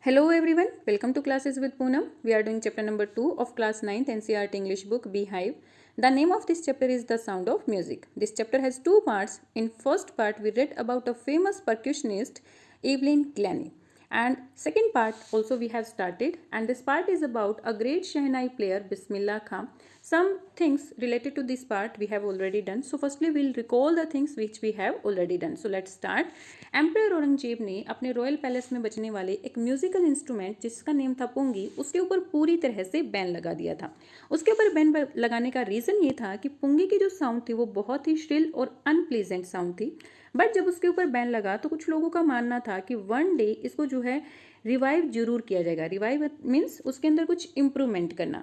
Hello everyone, welcome to Classes with Poonam. We are doing chapter number 2 of class 9th NCERT English book Beehive. The name of this chapter is The Sound of Music. This chapter has two parts. In first part we read about a famous percussionist Evelyn Glennie. And second part also we have started, and this part is about a great Shehnai player Bismillah Khan. Some things related to this part we have already done. So firstly we'll recall the things which we have already done. So let's start. Emperor Aurangzeb ने अपने royal palace में बजने वाले एक musical instrument जिसका name था पुंगी, उसके ऊपर पूरी तरह से बैन लगा दिया था। उसके ऊपर बैन लगाने का रीज़न ये था कि पुंगी की जो साउंड थी वो बहुत ही श्रिल और अनप्लीजेंट साउंड थी। बट जब उसके ऊपर बैन लगा तो कुछ लोगों का मानना था कि वन डे इसको जो है रिवाइव जरूर किया जाएगा। रिवाइव मीन्स उसके अंदर कुछ इम्प्रूवमेंट करना।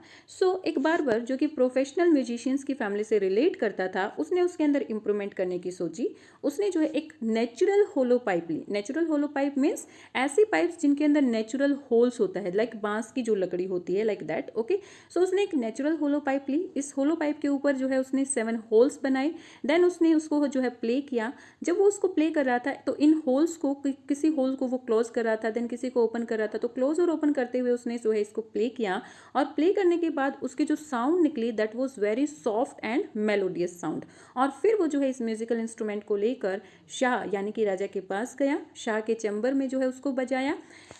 एक बार्बर जो कि प्रोफेशनल म्यूजिशियंस की फैमिली से रिलेट करता था, उसने उसके अंदर इम्प्रूवमेंट करने की सोची। उसने जो है एक नेचुरल होलो पाइप ली। नेचुरल होलो पाइप मीन्स ऐसी पाइप्स जिनके अंदर नेचुरल होल्स होता है, लाइक बांस की जो लकड़ी होती है, लाइक दैट। ओके, सो उसने एक नेचुरल होलो पाइप ली। इस होलो पाइप के ऊपर जो है उसने 7 होल्स बनाए। देन उसने उसको जो है प्ले किया। जब वो उसको प्ले कर रहा था तो इन होल्स को, किसी होल को वो क्लोज कर रहा था, देन किसी को ओपन कर रहा था, तो क्लोज और ओपन करते हुए उसने जो है इसको प्ले किया। और प्ले करने के बाद उसकी जो साउंड निकली that was very soft and melodious sound. और फिर वो जो है इस म्यूजिकल इंस्ट्रूमेंट को लेकर शाह यानी कि राजा के पास गया। शाह के चैम्बर में जो है उसको बजाया।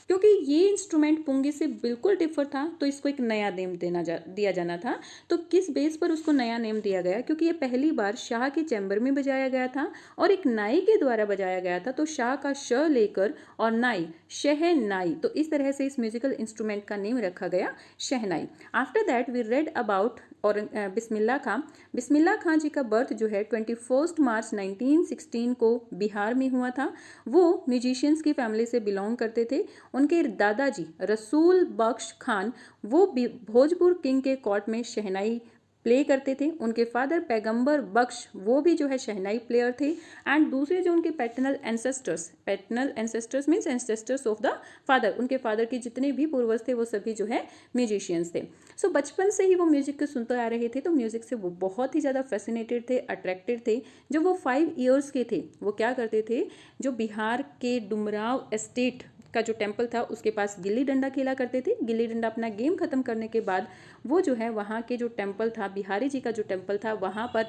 क्योंकि ये इंस्ट्रूमेंट पुंगी से बिल्कुल डिफर था तो इसको एक नया नेम दिया जाना था। तो किस बेस पर उसको नया नेम दिया गया? क्योंकि ये पहली बार शाह के चैम्बर में बजाया गया था और एक नाई के द्वारा बजाया गया था। तो शाह का श लेकर और नाई, शहनाई, तो इस तरह से इस म्यूजिकल इंस्ट्रूमेंट का नेम रखा गया shehnai. After that we read about और बिस्मिल्लाह खां। बिस्मिल्लाह खां जी का बर्थ जो है 21 मार्च 1916 को बिहार में हुआ था। वो म्यूजिशियंस की फैमिली से बिलोंग करते थे। उनके दादाजी रसूल बख्श खान वो भोजपुर किंग के कोर्ट में शहनाई प्ले करते थे। उनके फादर पैगंबर बख्श वो भी जो है शहनाई प्लेयर थे। एंड दूसरे जो उनके paternal ancestors means ancestors of the father, उनके फादर के जितने भी पूर्वज थे वो सभी जो है म्यूजिशियंस थे। बचपन से ही वो म्यूजिक को सुनते आ रहे थे, तो म्यूजिक से वो बहुत ही ज़्यादा फैसिनेटेड थे, अट्रैक्टेड थे। जब वो 5 ईयर्स के थे वो क्या करते थे, जो बिहार के डुमराव एस्टेट का जो टेम्पल था उसके पास गिल्ली डंडा खेला करते थे। गिल्ली डंडा अपना गेम खत्म करने के बाद वो जो है वहाँ के जो टेम्पल था, बिहारी जी का जो टेम्पल था, वहाँ पर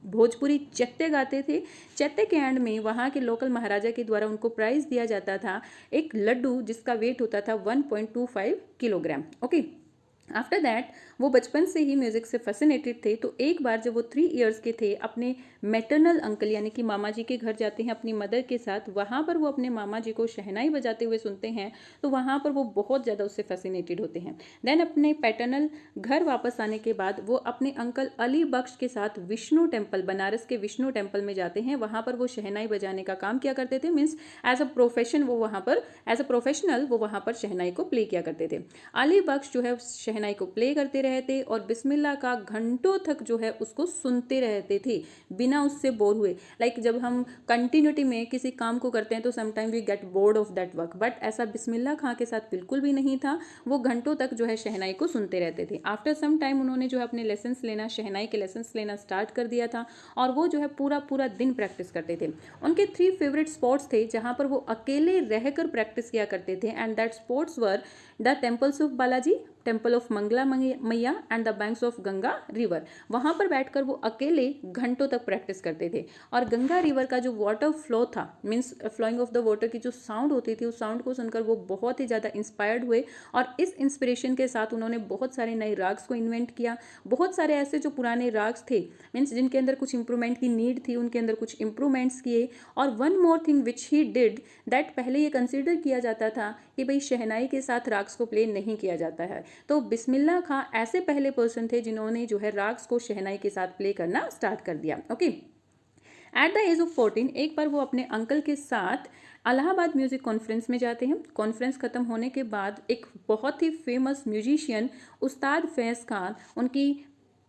भोजपुरी चैत्य गाते थे। चैत्य के एंड में वहाँ के लोकल महाराजा के द्वारा उनको प्राइज दिया जाता था एक लड्डू जिसका वेट होता था 1.25 किलोग्राम। ओके, आफ्टर दैट वो बचपन से ही म्यूज़िक से फैसिनेटेड थे। तो एक बार जब वो 3 ईयर्स के थे अपने मैटरनल अंकल यानी कि मामा जी के घर जाते हैं अपनी मदर के साथ। वहाँ पर वो अपने मामा जी को शहनाई बजाते हुए सुनते हैं, तो वहाँ पर वो बहुत ज़्यादा उससे फैसिनेटेड होते हैं। देन अपने पैटर्नल घर वापस आने के बाद वो अपने अंकल अली बख्श के साथ विष्णु टेम्पल, बनारस के विष्णु टेम्पल में जाते हैं। वहाँ पर वो शहनाई बजाने का काम किया करते थे। मीन्स एज अ प्रोफेशन वो वहाँ पर, एज अ प्रोफेशनल वो वहाँ पर शहनाई को प्ले किया करते थे। अली बख्श जो है शहनाई को प्ले करते रहते और बिस्मिल्लाह का घंटों तक जो है उसको सुनते रहते थे बिना उससे बोर हुए। लाइक जब हम कंटिन्यूटी में किसी काम को करते हैं तो sometime we get bored of that work, but ऐसा बिस्मिल्लाह खां के साथ बिल्कुल भी नहीं था। वो घंटों तक जो है शहनाई को सुनते रहते थे। आफ्टर सम टाइम उन्होंने जो है अपने लेसन्स लेना, शहनाई के लेसन्स लेना स्टार्ट कर दिया था और वो जो है पूरा पूरा दिन प्रैक्टिस करते थे। उनके 3 फेवरेट स्पॉट्स थे जहाँ पर वो अकेले रहकर प्रैक्टिस किया करते थे, and that spots were the temples of Balaji, temple of Mangla Maiya and the banks of Ganga river. वहाँ पर बैठकर वो अकेले घंटों तक प्रैक्टिस करते थे। और गंगा रिवर का जो वाटर फ्लो था, means flowing of the water की जो साउंड होती थी, उस साउंड को सुनकर वो बहुत ही ज़्यादा इंस्पायर्ड हुए और इस इंस्पिरेशन के साथ उन्होंने बहुत सारे नए राग्स को इन्वेंट किया। बहुत सारे ऐसे जो पुराने राग्स थे मीन्स जिनके अंदर कुछ इंप्रूवमेंट की नीड थी, उनके अंदर कुछ इंप्रूवमेंट्स किए। और one more thing which he did that, पहले ये कंसिडर किया जाता था कि भाई शहनाई के साथ राग्स को प्ले नहीं किया जाता है, तो बिस्मिल्लाह खां ऐसे पहले पर्सन थे जिन्होंने जो है राग्स को शहनाई के साथ प्ले करना स्टार्ट कर दिया। Okay, at the age of 14 एक बार वो अपने अंकल के साथ इलाहाबाद म्यूजिक कॉन्फ्रेंस में जाते हैं। कॉन्फ्रेंस खत्म होने के बाद एक बहुत ही फेमस म्यूजिशियन उस्ताद फैज़ खान उनकी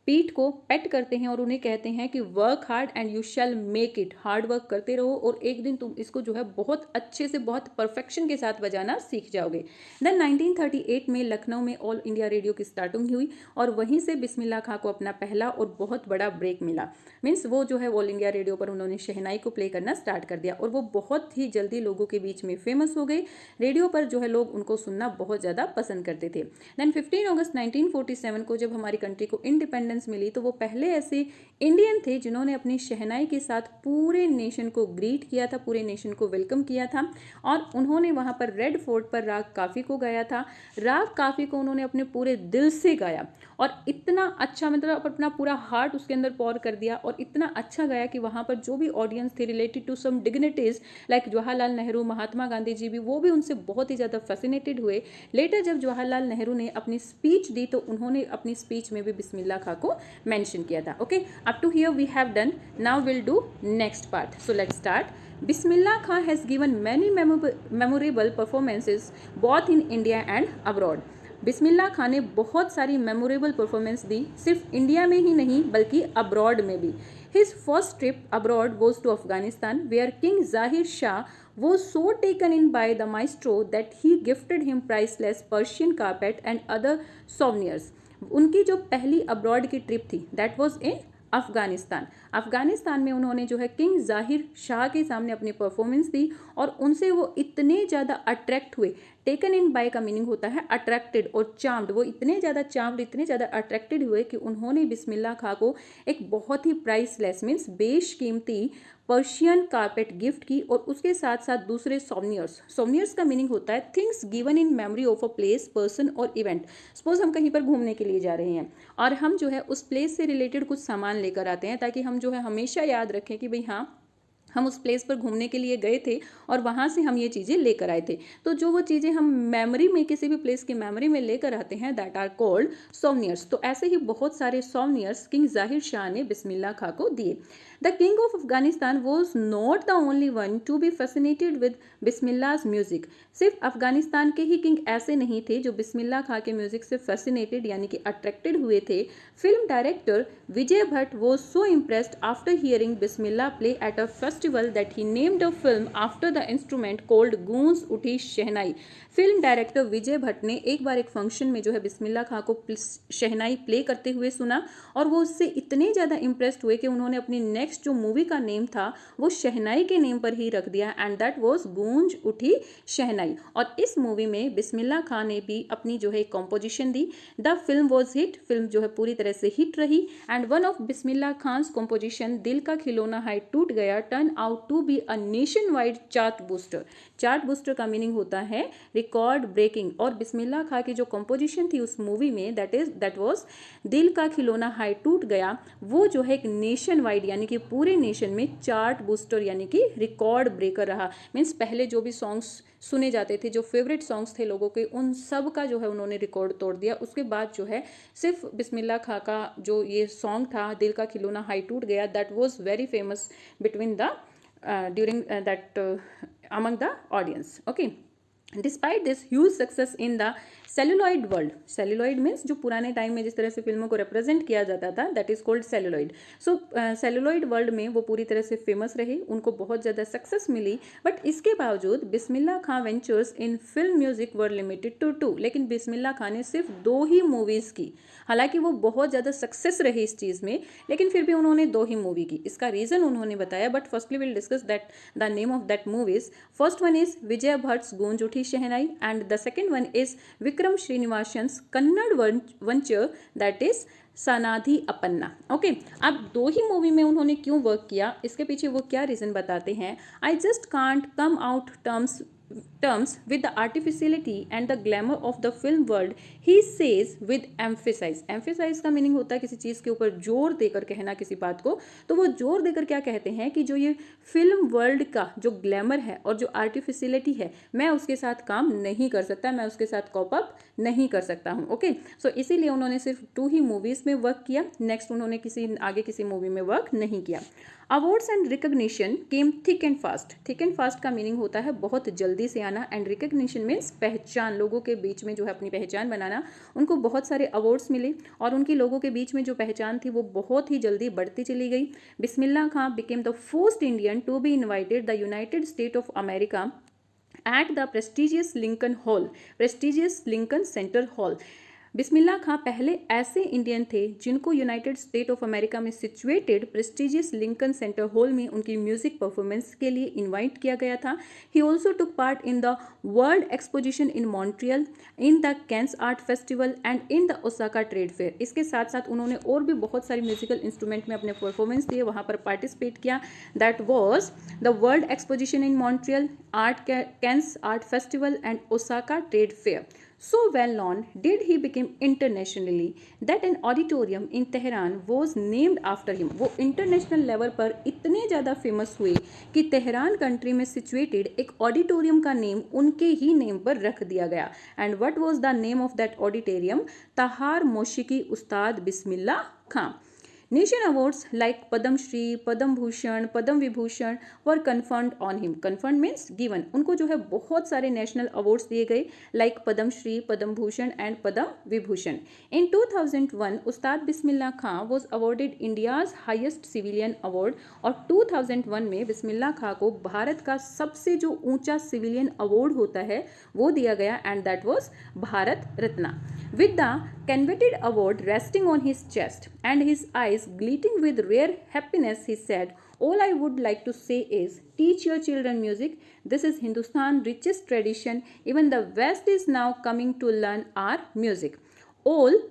पीठ को पेट करते हैं और उन्हें कहते हैं कि work hard and you shall make it, hard work करते रहो और एक दिन तुम इसको जो है बहुत अच्छे से, बहुत परफेक्शन के साथ बजाना सीख जाओगे। देन 1938 में लखनऊ में ऑल इंडिया रेडियो की स्टार्टिंग हुई और वहीं से बिस्मिल्लाह खां को अपना पहला और बहुत बड़ा ब्रेक मिला। मीन्स वो जो है ऑल इंडिया रेडियो पर उन्होंने शहनाई को प्ले करना स्टार्ट कर दिया और वो बहुत ही जल्दी लोगों के बीच में फेमस हो गई। रेडियो पर जो है लोग उनको सुनना बहुत ज़्यादा पसंद करते थे। देन 15 अगस्त 1947 को जब हमारी कंट्री को इंडिपेंडेंस मिली तो वो पहले ऐसे इंडियन थे जिन्होंने अपनी शहनाई के साथ पूरे नेशन को ग्रीट किया था, पूरे नेशन को वेलकम किया था और उन्होंने वहाँ पर रेड फोर्ट पर राग काफ़ी को गाया था। राग काफ़ी को उन्होंने अपने पूरे दिल से गाया और इतना अच्छा, मतलब अपना पूरा हार्ट उसके अंदर पौर कर दिया और इतना अच्छा गाया कि वहाँ पर जो भी ऑडियंस थे related to some dignitaries like Jawaharlal Nehru, Mahatma Gandhi ji भी, वो भी उनसे बहुत ही ज़्यादा फैसिनेटेड हुए। लेटर जब जवाहरलाल नेहरू ने अपनी स्पीच दी तो उन्होंने अपनी स्पीच में भी बिस्मिल्लाह खां को मेंशन किया था। Okay, up to here we have done, now will do next part. So let's start. Bismillah Khan has given many memorable performances both in India and abroad. Bismillah Khan ने बहुत सारी मेमोरेबल परफॉर्मेंस दी, सिर्फ India में ही नहीं बल्कि abroad में भी। His first trip abroad was to Afghanistan where king Zahir Shah was so taken in by the maestro that he gifted him priceless Persian carpet and other souvenirs. उनकी जो पहली अब्रॉड की ट्रिप थी दैट वॉज इन अफगानिस्तान में उन्होंने जो है किंग जाहिर शाह के सामने अपनी परफॉर्मेंस दी और उनसे वो इतने ज़्यादा अट्रैक्ट हुए। टेकन इन बाय का मीनिंग होता है अट्रैक्टेड और चार्म्ड। वो इतने ज़्यादा चार्म्ड, इतने ज़्यादा अट्रैक्टेड हुए कि उन्होंने बिस्मिल्लाह खां को एक बहुत ही प्राइसलेस मीन्स बेशकीमती पर्शियन कारपेट गिफ्ट की और उसके साथ साथ दूसरे सोवनियर्स का मीनिंग होता है things given in memory of a place, person और इवेंट। सपोज हम कहीं पर घूमने के लिए जा रहे हैं और हम जो है उस प्लेस से रिलेटेड कुछ सामान लेकर आते हैं ताकि हम जो है हमेशा याद रखें कि भाई हाँ हम उस प्लेस पर घूमने के लिए गए थे और वहाँ से हम ये चीज़ें लेकर आए थे। तो जो वो चीज़ें हम मेमोरी में, किसी भी प्लेस की मेमोरी में लेकर आते हैं दैट आर कॉल्ड सोवनियर्स। तो ऐसे ही बहुत सारे सोवनियर्स किंग जाहिर शाह ने बिस्मिल्लाह खां को दिए। The king of Afghanistan was not the only one to be fascinated with Bismillah's music. सिर्फ अफगानिस्तान के ही किंग ऐसे नहीं थे जो बिस्मिल्लाह खां के म्यूजिक से फैसिनेटेड यानी कि अट्रैक्टेड हुए थे। Film director Vijay Bhatt was so impressed after hearing Bismillah play at a festival that he named a film after the instrument called गूंज उठी शहनाई। फिल्म डायरेक्टर विजय भट्ट ने एक बार एक फंक्शन में जो है बिस्मिल्लाह खां को शहनाई प्ले करते हुए सुना और वो उससे इतने ज़्यादा इम्प्रेस्ड हुए कि उन्होंने अपनी नेक्स्ट जो मूवी का नेम था वो शहनाई के नेम पर ही रख दिया एंड दैट वाज गूंज उठी शहनाई। और इस मूवी में बिस्मिल्लाह खां ने भी अपनी जो है कॉम्पोजिशन दी। The film was hit, film जो है पूरी तरह से हिट रही and one of Bismillah Khan's composition दिल का खिलौना है टूट गया turn out to be a nation wide chart booster. Chart booster का मीनिंग होता है रिकॉर्ड ब्रेकिंग और बिस्मिल्लाह खां की जो कॉम्पोजिशन थी उस मूवी में दैट वाज दिल का खिलौना हाई टूट गया, वो जो है एक नेशन वाइड यानी कि पूरे नेशन में चार्ट बूस्टर यानी कि रिकॉर्ड ब्रेकर रहा। मीन्स पहले जो भी सॉन्ग्स सुने जाते थे, जो फेवरेट सॉन्ग्स थे लोगों के, उन सब का जो है उन्होंने रिकॉर्ड तोड़ दिया। उसके बाद जो है सिर्फ बिस्मिल्लाह खां का जो ये सॉन्ग था दिल का खिलौना हाई टूट गया that was very famous between the during that among the audience. Okay, despite this huge success in the celluloid world, celluloid means जो पुराने टाइम में जिस तरह से फिल्मों को रिप्रेजेंट किया जाता था that is called celluloid. So celluloid world में वो पूरी तरह से फेमस रहे, उनको बहुत ज़्यादा सक्सेस मिली। बट इसके बावजूद Bismillah Khan ventures in film music were limited to 2। लेकिन बिस्मिल्लाह खां ने सिर्फ 2 ही मूवीज़ की, हालांकि वो बहुत ज़्यादा सक्सेस रही इस चीज़ में, लेकिन फिर भी उन्होंने 2 ही मूवी की। इसका रीज़न उन्होंने बताया, but firstly will discuss that the name of that movies. First one is Vijay Bhatt's Goonj Uthi Shehnai and the second one is Vikram Srinivasan's Kannada venture that is Sanaadi Appanna. Okay, अब 2 ही मूवी में उन्होंने क्यों वर्क किया, इसके पीछे वो क्या रीज़न बताते हैं। I just can't come out terms with the artificiality and the glamour of the film world, he says with emphasize. emphasize का मीनिंग होता है किसी चीज़ के ऊपर जोर देकर कहना किसी बात को। तो वो जोर देकर क्या कहते हैं कि जो ये फिल्म वर्ल्ड का जो ग्लैमर है और जो आर्टिफिशियलिटी है, मैं उसके साथ काम नहीं कर सकता, मैं उसके साथ कॉप अप नहीं कर सकता हूँ। ओके, सो इसीलिए उन्होंने सिर्फ 2 ही मूवीज़ में वर्क किया। नेक्स्ट उन्होंने आगे किसी मूवी में वर्क नहीं किया। Awards and recognition came thick and fast. Thick and fast का मीनिंग होता है बहुत जल्दी से बनाना एंड रिकग्निशन मीन्स पहचान, लोगों के बीच में जो है अपनी पहचान बनाना। उनको बहुत सारे अवार्ड्स मिले और उनकी लोगों के बीच में जो पहचान थी वो बहुत ही जल्दी बढ़ती चली गई। Bismillah Khan became the first Indian to be invited the United State of America at the prestigious Lincoln Center Hall। Bismillah Khan पहले ऐसे इंडियन थे जिनको यूनाइटेड स्टेट ऑफ अमेरिका में situated prestigious Lincoln Center hall में उनकी म्यूजिक परफॉर्मेंस के लिए इनवाइट किया गया था। He also took part in the world exposition in Montreal, in the Cannes art festival and in the Osaka trade fair. इसके साथ साथ उन्होंने और भी बहुत सारी म्यूजिकल इंस्ट्रूमेंट में अपने परफॉर्मेंस दिए, वहाँ पर पार्टिसिपेट किया। That was the world exposition in Montreal, Cannes art festival and Osaka trade fair. So well known did he become internationally that an auditorium in Tehran was named after him। वो international level पर इतने ज़्यादा famous हुए कि Tehran country में situated एक auditorium का name उनके ही नेम पर रख दिया गया। And what was the name of that auditorium? तहार मौशिकी उस्ताद बिस्मिल्लाह खां। Nation awards like Padam Shri, Padam Bhushan, Padam Vibhushan were conferred on him। Conferred means given। उनको जो है बहुत सारे नेशनल अवार्ड्स दिए गए like Padma Shri, Padma Bhushan and Padma Vibhushan. In 2001 Ustad Bismillah Khan was awarded India's highest civilian award और 2001 में बिस्मिल्लाह खां को भारत का सबसे जो ऊंचा सिविलियन अवार्ड होता है वो दिया गया and that was Bharat Ratna. With the coveted award resting on his chest and his eyes glittering with rare happiness, he said, "All I would like to say is, teach your children music. This is Hindustan's richest tradition. Even the West is now coming to learn our music." All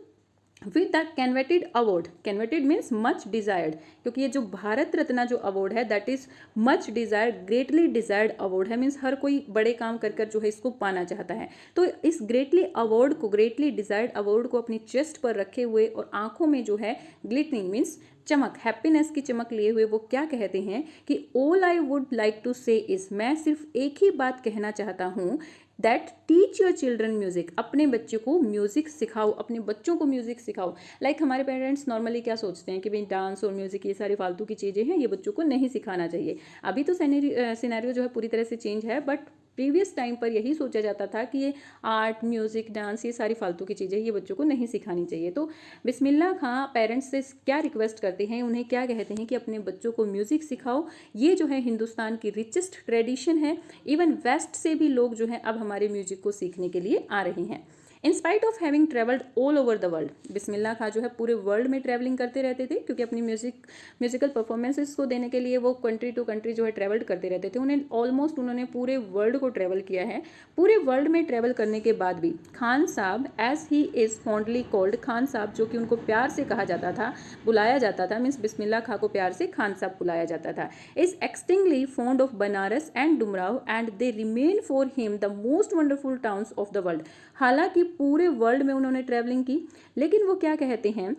with the coveted award. Coveted means much desired, क्योंकि ये जो भारत रत्ना जो award है that is much desired, greatly desired award है। Means हर कोई बड़े काम कर कर जो है इसको पाना चाहता है। तो इस ग्रेटली अवार्ड को, ग्रेटली डिजायर्ड अवार्ड को अपनी चेस्ट पर रखे हुए और आंखों में जो है ग्लिटरिंग मीन्स चमक, हैप्पीनेस की चमक लिए हुए वो क्या कहते हैं कि all I would like to say is, मैं सिर्फ एक ही बात कहना चाहता हूँ, that teach your children music. अपने बच्चों को म्यूजिक सिखाओ, अपने बच्चों को म्यूजिक सिखाओ। लाइक हमारे पेरेंट्स नॉर्मली क्या सोचते हैं कि भाई डांस और म्यूजिक ये सारी फालतू की चीज़ें हैं, ये बच्चों को नहीं सिखाना चाहिए। अभी तो सिनेरियो जो है पूरी तरह से चेंज है, बट प्रीवियस टाइम पर यही सोचा जाता था कि ये आर्ट, म्यूजिक, डांस ये सारी फालतू की चीज़ें ये बच्चों को नहीं सिखानी चाहिए। तो बिस्मिल्लाह खां पेरेंट्स से क्या रिक्वेस्ट करते हैं, उन्हें क्या कहते हैं कि अपने बच्चों को म्यूजिक सिखाओ। ये जो है हिंदुस्तान की रिचेस्ट ट्रेडिशन है। इवन वेस्ट से भी लोग जो है अब हमारे म्यूजिक को सीखने के लिए आ रहे हैं। In spite of having travelled all over the world, Bismillah Khan जो है पूरे वर्ल्ड में ट्रैवलिंग करते रहते थे, क्योंकि अपनी म्यूजिकल परफॉर्मेंसेस को देने के लिए वो कंट्री टू कंट्री जो है ट्रैवल करते रहते थे। उन्होंने पूरे वर्ल्ड को ट्रैवल किया है। पूरे वर्ल्ड में ट्रैवल करने के बाद भी Khan sahab, as he is fondly called, Khan sahab जो कि उनको प्यार से कहा जाता था, बुलाया जाता था, मीन्स बिस्मिल्लाह खां को प्यार से खान साहब बुलाया जाता था, is exceedingly fond of Banaras and Dumraon and they remain for him the most wonderful towns of the world. हालांकि पूरे वर्ल्ड में उन्होंने ट्रैवलिंग की, लेकिन वो क्या कहते हैं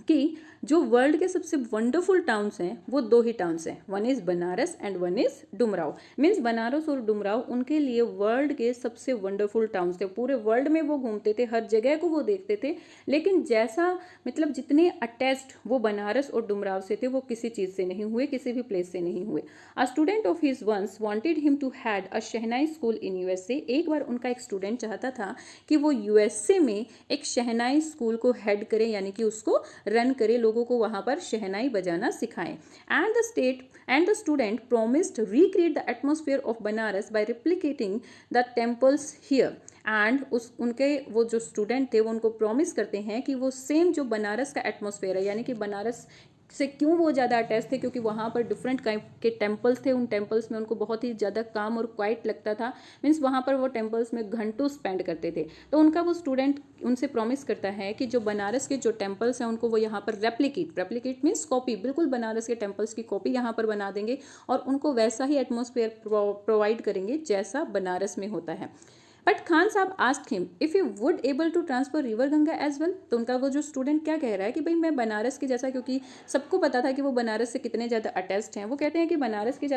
कि जो वर्ल्ड के सबसे वंडरफुल टाउन्स हैं वो दो ही टाउन्स हैं, one is Banaras and one is Dumraon. Means Banaras और डुमराव उनके लिए वर्ल्ड के सबसे वंडरफुल टाउन्स थे। पूरे वर्ल्ड में वो घूमते थे, हर जगह को वो देखते थे, लेकिन जैसा मतलब जितने अटैच्ड वो बनारस और डुमराव से थे वो किसी चीज़ से नहीं हुए, किसी भी प्लेस से नहीं हुए। A student of his once wanted him to had a shehnai school in USA. एक बार उनका एक स्टूडेंट चाहता था कि वो यूएसए में एक शहनाई स्कूल को हेड करे, यानी कि उसको रन करे, लोगों को वहाँ पर शहनाई बजाना सिखाएं। And the student promised recreate the atmosphere of Banaras by replicating the temples here. And उनके वो जो स्टूडेंट थे वो उनको प्रॉमिस करते हैं कि वो सेम जो बनारस का एटमॉस्फेयर है, यानी कि बनारस से क्यों वो ज़्यादा अटैच थे, क्योंकि वहाँ पर डिफरेंट काइंड के टेम्पल्स थे। उन टेम्पल्स में उनको बहुत ही ज़्यादा काम और क्वाइट लगता था, मीन्स वहाँ पर वो टेम्पल्स में घंटों स्पेंड करते थे। तो उनका वो स्टूडेंट उनसे प्रॉमिस करता है कि जो बनारस के जो टेम्पल्स हैं उनको वो यहाँ पर रेप्लिकेट मीन्स कॉपी, बिल्कुल बनारस के टेम्पल्स की कॉपी यहाँ पर बना देंगे और उनको वैसा ही एटमॉस्फेयर प्रोवाइड करेंगे जैसा बनारस में होता है। But Khan sahab asked him if you would able to transfer river Ganga as well. तो उनका वो जो स्टूडेंट क्या कह रहा है कि भाई मैं बनारस के जैसा, क्योंकि सबको पता था कि वो बनारस से कितने ज़्यादा अटैच्ड हैं, वो कहते हैं कि बनारस के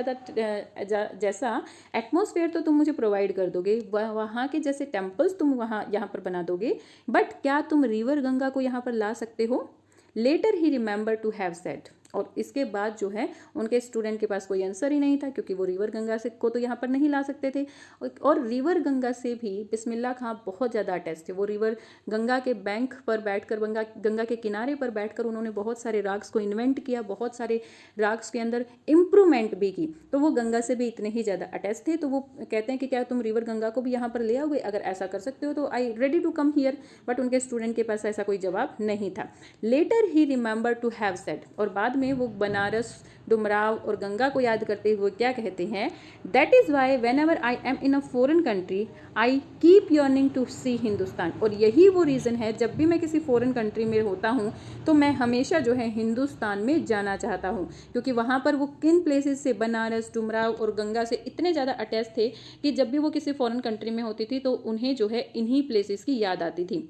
जैसा एटमॉस्फेयर तो तुम मुझे प्रोवाइड कर दोगे, वहाँ के जैसे टेम्पल्स तुम यहाँ पर बना दोगे, बट क्या तुम रिवर गंगा को यहाँ पर ला सकते हो? Later he remember to have said, और इसके बाद जो है उनके स्टूडेंट के पास कोई आंसर ही नहीं था, क्योंकि वो रिवर गंगा से को तो यहाँ पर नहीं ला सकते थे। और रिवर गंगा से भी बिस्मिल्लाह खां बहुत ज़्यादा अटैच थे। वो रिवर गंगा के बैंक पर बैठकर, गंगा के किनारे पर बैठकर उन्होंने बहुत सारे राग्स को इन्वेंट किया, बहुत सारे राग्स के अंदर इम्प्रूवमेंट भी की। तो वो गंगा से भी इतने ही ज़्यादा अटैच थे। तो वो कहते हैं कि क्या तुम रिवर गंगा को भी यहाँ पर ले आओगे, अगर ऐसा कर सकते हो तो I ready to come here. But उनके स्टूडेंट के पास ऐसा कोई जवाब नहीं था। Later he remember to have said, और बाद में वो बनारस, डुमराव और गंगा को याद करते हुए क्या कहते हैं, that is why whenever I am in a foreign country I keep yearning to see Hindustan. और यही वो रीज़न है, जब भी मैं किसी फॉरेन कंट्री में होता हूँ तो मैं हमेशा जो है हिंदुस्तान में जाना चाहता हूँ, क्योंकि वहाँ पर वो किन प्लेसेस से, बनारस, डुमराव और गंगा से इतने ज़्यादा अटैच थे कि जब भी वो किसी फॉरेन कंट्री में होती थी तो उन्हें जो है इन्हीं प्लेसेस की याद आती थी।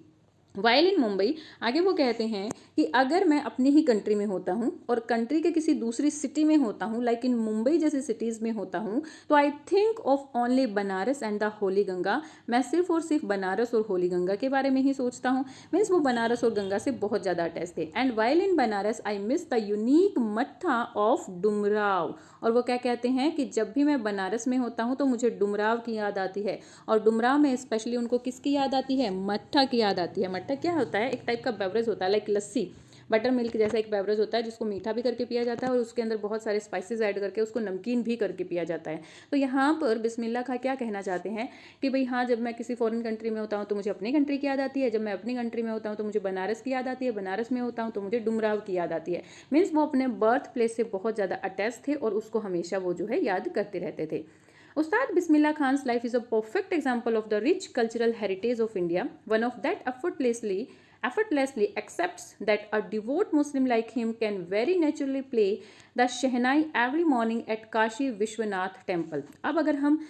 वाइल इन मुंबई, आगे वो कहते हैं कि अगर मैं अपनी ही कंट्री में होता हूँ और कंट्री के किसी दूसरी सिटी में होता हूँ, लाइक इन मुंबई जैसी सिटीज़ में होता हूँ, तो I think of only Banaras and the Holi Ganga. मैं सिर्फ और सिर्फ बनारस और होली गंगा के बारे में ही सोचता हूँ। मीन्स वो बनारस और गंगा से बहुत ज़्यादा अटैच थे। And while in Banaras I miss the unique मट्ठा ऑफ डुमराव। और वो क्या कहते हैं कि जब भी मैं बनारस में होता हूँ तो मुझे डुमराव की याद आती है, और डुमराव में स्पेशली उनको किसकी याद आती है, मट्ठा की याद आती है। मट्ठा क्या होता है, एक टाइप का बेवरेज होता है, लाइक लस्सी, बटर मिल्क जैसा एक बेवरेज होता है जिसको मीठा भी करके पिया जाता है और उसके अंदर बहुत सारे स्पाइसेस ऐड करके उसको नमकीन भी करके पिया जाता है। तो यहाँ पर बिस्मिल्लाह खां क्या कहना चाहते हैं कि भाई हाँ, जब मैं किसी फॉरेन कंट्री में होता हूँ तो मुझे अपनी कंट्री की याद आती है, जब मैं अपनी कंट्री में होता हूँ तो मुझे बनारस की याद आती है, बनारस में होता हूँ तो मुझे डुमराव की याद आती है। मीन्स वो अपने बर्थ प्लेस से बहुत ज़्यादा अटैच थे और उसको हमेशा वो जो है याद करते रहते थे। Ustad Bismillah Khan's life is a perfect example of the rich cultural heritage of India. One of that effortlessly accepts that a devout Muslim like him can very naturally play the Shehnai every morning at Kashi Vishwanath temple. अब अगर हम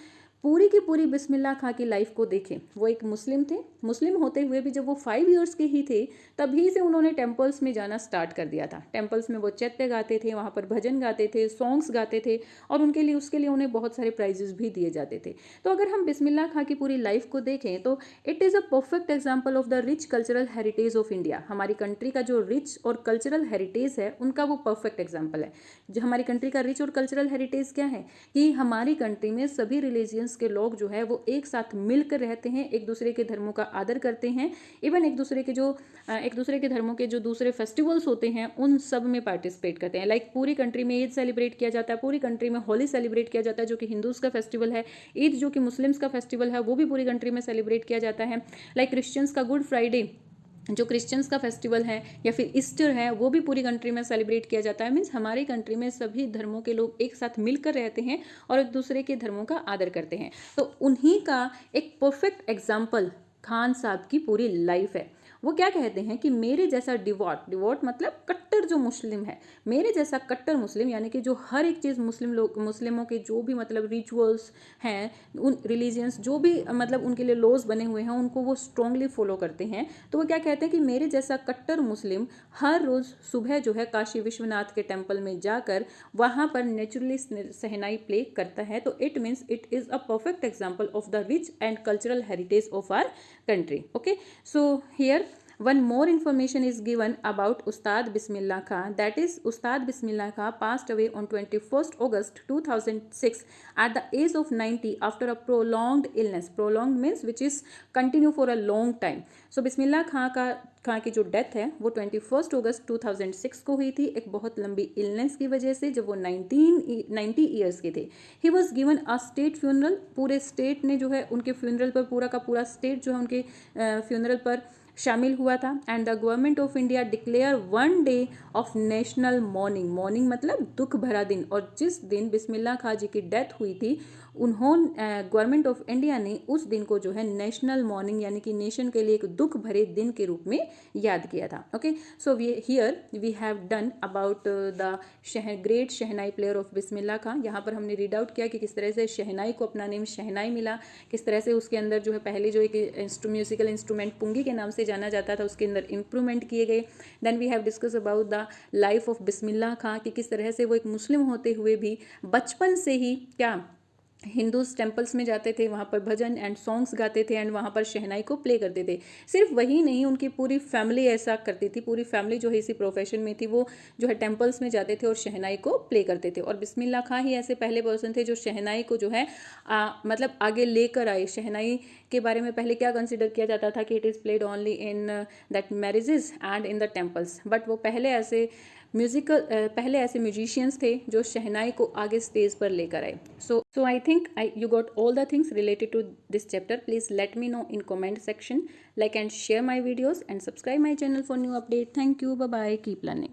पूरी की पूरी बिस्मिल्लाह खां की life को देखें, वो एक मुस्लिम थे। मुस्लिम होते हुए भी जब वो 5 इयर्स के ही थे तभी से उन्होंने टेम्पल्स में जाना स्टार्ट कर दिया था। टेम्पल्स में वो चैत्य गाते थे, वहाँ पर भजन गाते थे, सॉन्ग्स गाते थे, और उसके लिए उन्हें बहुत सारे प्राइजेस भी दिए जाते थे। तो अगर हम बिस्मिल्लाह खां की पूरी लाइफ को देखें तो it is a perfect example of the rich cultural heritage of India. हमारी कंट्री का जो रिच और कल्चरल हेरिटेज है उनका वो परफेक्ट एग्जाम्पल है। जो हमारी कंट्री का रिच और कल्चरल हेरिटेज क्या है कि हमारी कंट्री में सभी रिलीजियंस के लोग जो है वो एक साथ मिलकर रहते हैं, एक दूसरे के धर्मों का आदर करते हैं, इवन एक दूसरे के धर्मों के जो दूसरे फेस्टिवल्स होते हैं उन सब में पार्टिसिपेट करते हैं। लाइक पूरी कंट्री में ईद सेलिब्रेट किया जाता है, पूरी कंट्री में होली सेलिब्रेट किया जाता है जो कि हिंदूज का फेस्टिवल है। ईद जो कि मुस्लिम्स का फेस्टिवल है वो भी पूरी कंट्री में सेलिब्रेट किया जाता है। लाइक क्रिश्चियंस का गुड फ्राइडे जो क्रिश्चियंस का फेस्टिवल है, या फिर ईस्टर है, वो भी पूरी कंट्री में सेलिब्रेट किया जाता है। मीन्स हमारी कंट्री में सभी धर्मों के लोग एक साथ मिलकर रहते हैं और एक दूसरे के धर्मों का आदर करते हैं। तो उन्हीं का एक परफेक्ट एग्जाम्पल खान साहब की पूरी लाइफ है। वो क्या कहते हैं कि मेरे जैसा डिवोट मतलब कट्टर जो मुस्लिम है, मेरे जैसा कट्टर मुस्लिम, यानी कि जो हर एक चीज़ मुस्लिमों के जो भी मतलब रिचुअल्स हैं, उन रिलीजियंस जो भी मतलब उनके लिए लॉज बने हुए हैं उनको वो स्ट्रांगली फॉलो करते हैं। तो वो क्या कहते हैं कि मेरे जैसा कट्टर मुस्लिम हर रोज़ सुबह जो है काशी विश्वनाथ के टेम्पल में जाकर वहाँ पर नेचुरली सहनाई प्ले करता है। तो it means it is a perfect example of the rich and cultural heritage of our country. Okay, so here one more information is given about Ustad Bismillah Khan. That is, Ustad Bismillah Khan passed away on 21st August 2006 at the age of 90 after a prolonged illness. Prolonged means which is continue for a long time. So Bismillah खां की जो death है वो 21 अगस्त 2006 को हुई थी, एक बहुत लंबी इलनेस की वजह से, जब वो 90 ईयर्स के थे। He was given a state funeral, पूरे स्टेट ने जो है उनके फ्यूनरल पर, पूरा का पूरा स्टेट जो है उनके फ्यूनरल पर शामिल हुआ था। And the government of India declare 1 day of national morning मतलब दुख भरा दिन। और जिस दिन बिस्मिल्लाह खां जी की डेथ हुई थी उन्होंने गवर्नमेंट ऑफ इंडिया ने उस दिन को जो है नेशनल मॉर्निंग यानी कि नेशन के लिए एक दुख भरे दिन के रूप में याद किया था। Okay, so we have done about the great shehnai player of Bismillah Khan. यहाँ पर हमने रीड आउट किया कि किस तरह से शहनाई को अपना नेम शहनाई मिला, किस तरह से उसके अंदर जो है पहले जो एक म्यूजिकल इंस्ट्रूमेंट पुंगी के नाम से जाना जाता था उसके अंदर इंप्रूवमेंट किए गए। Then we have discuss about the life of Bismillah Khan कि किस तरह से वो एक मुस्लिम होते हुए भी बचपन से ही क्या हिंदूज टेम्पल्स में जाते थे, वहाँ पर भजन एंड सॉन्ग्स गाते थे एंड वहाँ पर शहनाई को प्ले करते थे। सिर्फ वही नहीं, उनकी पूरी फैमिली ऐसा करती थी, पूरी फैमिली जो है इसी प्रोफेशन में थी, वो जो है टेम्पल्स में जाते थे और शहनाई को प्ले करते थे। और बिस्मिल्लाह खां ही ऐसे पहले पर्सन थे जो शहनाई को जो है मतलब आगे लेकर आए। शहनाई के बारे में पहले क्या कंसिडर किया जाता था कि it is played only in that marriages and in the temples, but वो पहले ऐसे म्यूजिशियंस थे जो शहनाई को आगे स्टेज पर लेकर आए। So I think you got all the things related to this chapter. Please let me know in comment section. Like and share my videos and subscribe my channel for new update. Thank you. Bye bye. Keep learning.